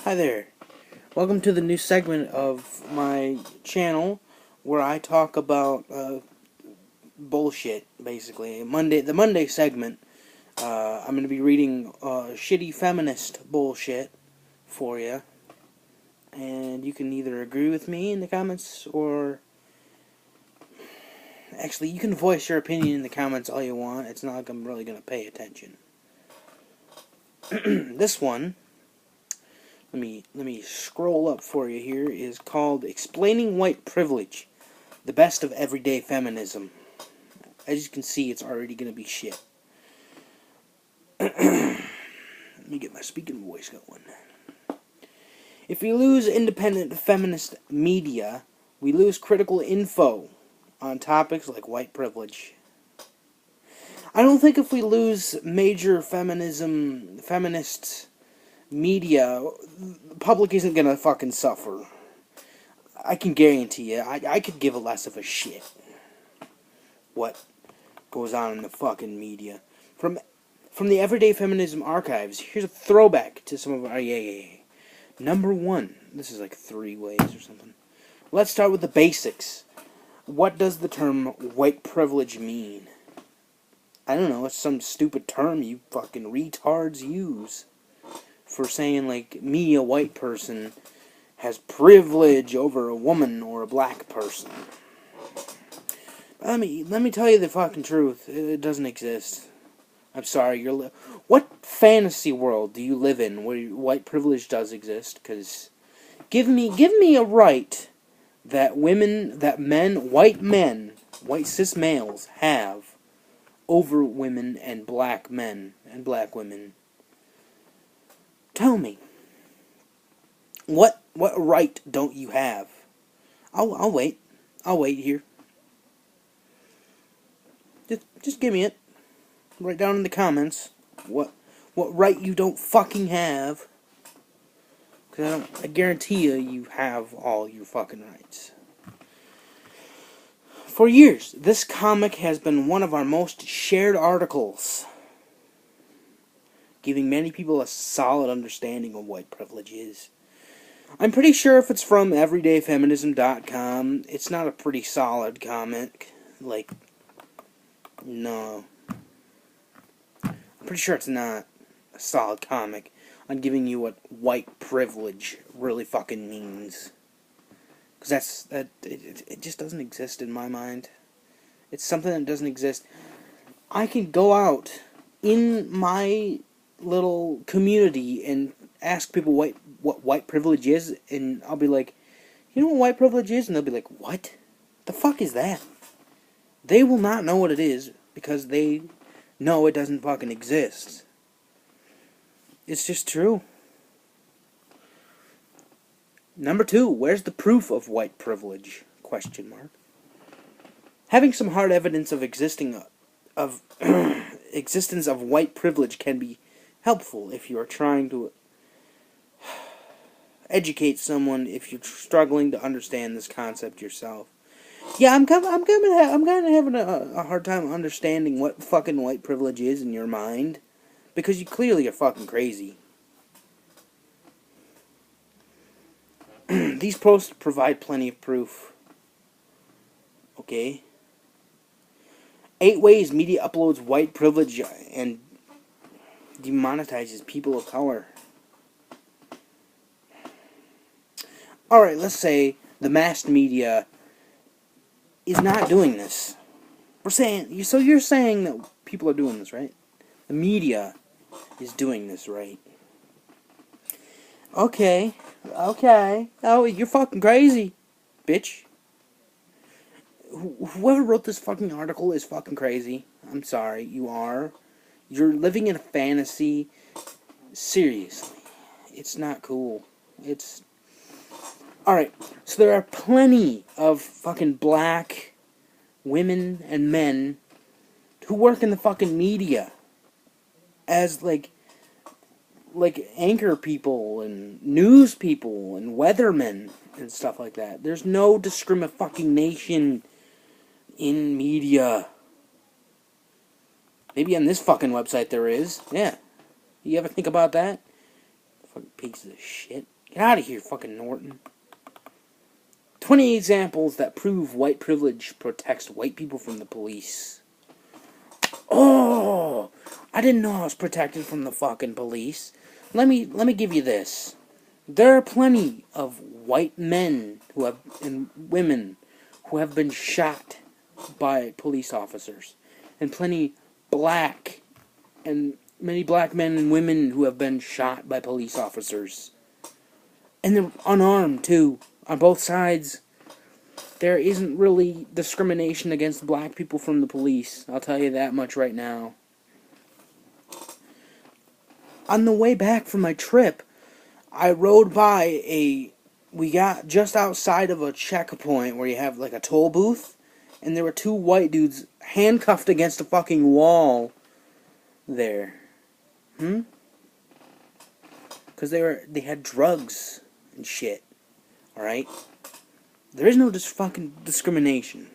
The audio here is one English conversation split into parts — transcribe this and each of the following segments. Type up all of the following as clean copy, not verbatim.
Hi there. Welcome to the new segment of my channel where I talk about bullshit, basically. The Monday segment, I'm going to be reading shitty feminist bullshit for you. And you can either agree with me in the comments or... Actually, you can voice your opinion in the comments all you want. It's not like I'm really going to pay attention. This one... Let me scroll up for you here, is called Explaining White Privilege, the Best of Everyday Feminism. As you can see, it's already going to be shit. Let me get my speaking voice going. If we lose independent feminist media, we lose critical info on topics like white privilege. I don't think if we lose major feminist media, the public isn't gonna fucking suffer. I can guarantee you, I could give a less of a shit what goes on in the fucking media. From the Everyday Feminism archives, here's a throwback to some of our Number 1, this is like 3 ways or something. Let's start with the basics. What does the term white privilege mean? I don't know, it's some stupid term you fucking retards use for saying, like, me, a white person, has privilege over a woman or a black person. Let me tell you the fucking truth. It doesn't exist. I'm sorry. What fantasy world do you live in where white privilege does exist? Because give me a right that white cis males have over women and black men and black women. Tell me, what right don't you have? I'll wait. I'll wait here. Just give me it. Write down in the comments what right you don't fucking have. Cause I guarantee you have all your fucking rights. For years, this comic has been one of our most shared articles, giving many people a solid understanding of what white privilege is. I'm pretty sure if it's from everydayfeminism.com, it's not a pretty solid comic. Like, no. I'm pretty sure it's not a solid comic on giving you what white privilege really fucking means. Because it just doesn't exist in my mind. It's something that doesn't exist. I can go out in my little community and ask people what white privilege is, and I'll be like, you know what white privilege is? And they'll be like, what? The fuck is that? They will not know what it is because they know it doesn't fucking exist. It's just true. Number 2, where's the proof of white privilege? Question mark. Having some hard evidence of existence of white privilege can be helpful if you are trying to educate someone, if you're struggling to understand this concept yourself. Yeah, I'm kind of having a hard time understanding what fucking white privilege is in your mind, because you clearly are fucking crazy. These posts provide plenty of proof. Okay. 8 ways media uploads white privilege and demonetizes people of color. Alright, let's say the mass media is not doing this. So you're saying that people are doing this, right? The media is doing this, right? Okay. Oh, you're fucking crazy, bitch. Whoever wrote this fucking article is fucking crazy. I'm sorry, you are. You're living in a fantasy. Seriously. It's not cool. It's... Alright, so there are plenty of fucking black women and men who work in the fucking media as, like anchor people and news people and weathermen and stuff like that. There's no discrimination in media. Maybe on this fucking website there is. Yeah. You ever think about that? Fucking pieces of shit. Get out of here, fucking Norton. 20 examples that prove white privilege protects white people from the police. Oh! I didn't know I was protected from the fucking police. Let me give you this. There are plenty of white men and women who have been shot by police officers. And plenty black and many black men and women who have been shot by police officers. And they're unarmed, too, on both sides. There isn't really discrimination against black people from the police. I'll tell you that much right now. On the way back from my trip, I rode by we got just outside of a checkpoint where you have like a toll booth, and there were two white dudes handcuffed against a fucking wall there. Because they had drugs and shit. Alright? There is no fucking discrimination.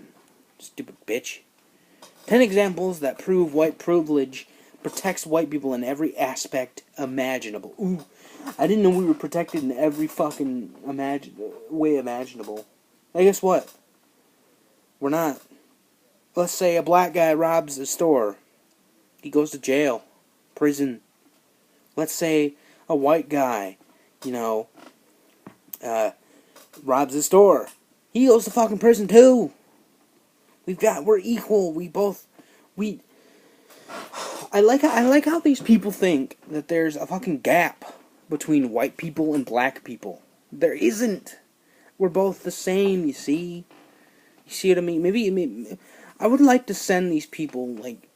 Stupid bitch. 10 examples that prove white privilege protects white people in every aspect imaginable. Ooh, I didn't know we were protected in every fucking way imaginable. Hey, guess what? We're not. Let's say a black guy robs a store. He goes to jail. Prison. Let's say a white guy, robs a store. He goes to fucking prison too. We're equal. I like how these people think that there's a fucking gap between white people and black people. There isn't. We're both the same, you see? You see what I mean? Maybe I would like to send these people, like,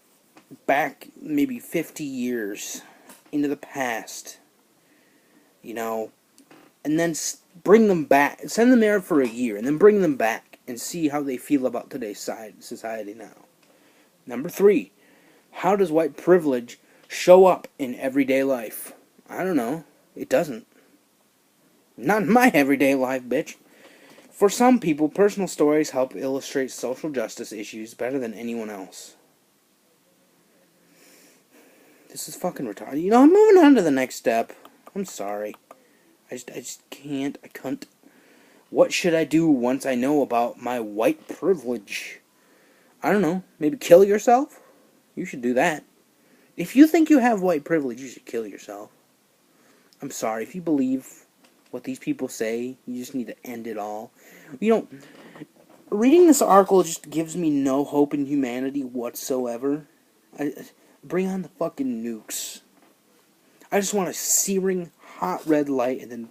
back maybe 50 years into the past. And then bring them back. Send them there for a year, and then bring them back and see how they feel about today's society now. Number 3. How does white privilege show up in everyday life? I don't know. It doesn't. Not in my everyday life, bitch. For some people, personal stories help illustrate social justice issues better than anyone else. This is fucking retarded. I'm moving on to the next step. I'm sorry. I just can't. I can't. What should I do once I know about my white privilege? I don't know. Maybe kill yourself? You should do that. If you think you have white privilege, you should kill yourself. I'm sorry. If you believe what these people say, you just need to end it all. Reading this article just gives me no hope in humanity whatsoever. Bring on the fucking nukes. I just want a searing hot red light and then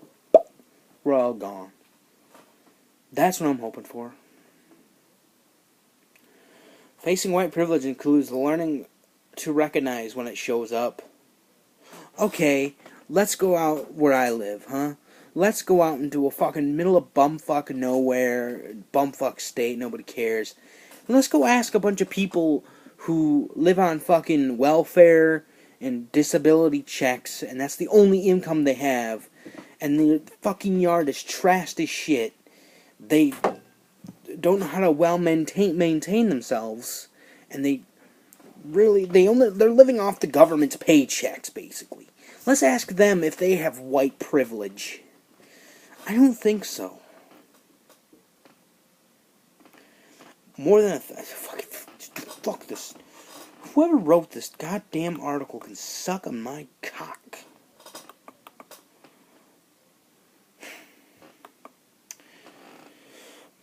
we're all gone. That's what I'm hoping for. Facing white privilege includes learning to recognize when it shows up. Okay, let's go out where I live, huh? Let's go out into a fucking middle of bumfuck nowhere, bumfuck state, nobody cares. And let's go ask a bunch of people who live on fucking welfare and disability checks, and that's the only income they have, and the fucking yard is trashed as shit. They don't know how to well maintain themselves, and they're living off the government's paychecks, basically. Let's ask them if they have white privilege. I don't think so. More than fuck this. Whoever wrote this goddamn article can suck on my cock.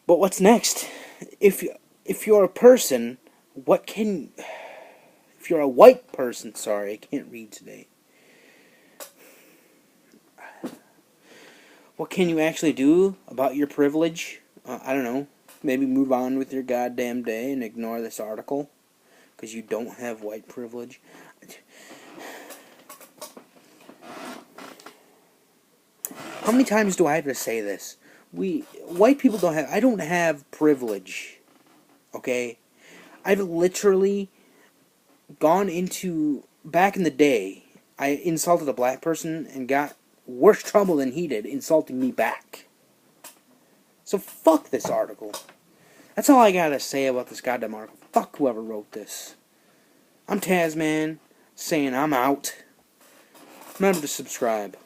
But what's next? If you're a person, if you're a white person, sorry, I can't read today. What can you actually do about your privilege? I don't know. Maybe move on with your goddamn day and ignore this article because you don't have white privilege. How many times do I have to say this? White people I don't have privilege. Okay? I've literally gone into, back in the day, I insulted a black person and got worse trouble than he did, insulting me back. So fuck this article. That's all I gotta say about this goddamn article. Fuck whoever wrote this. I'm Tasman, saying I'm out. Remember to subscribe.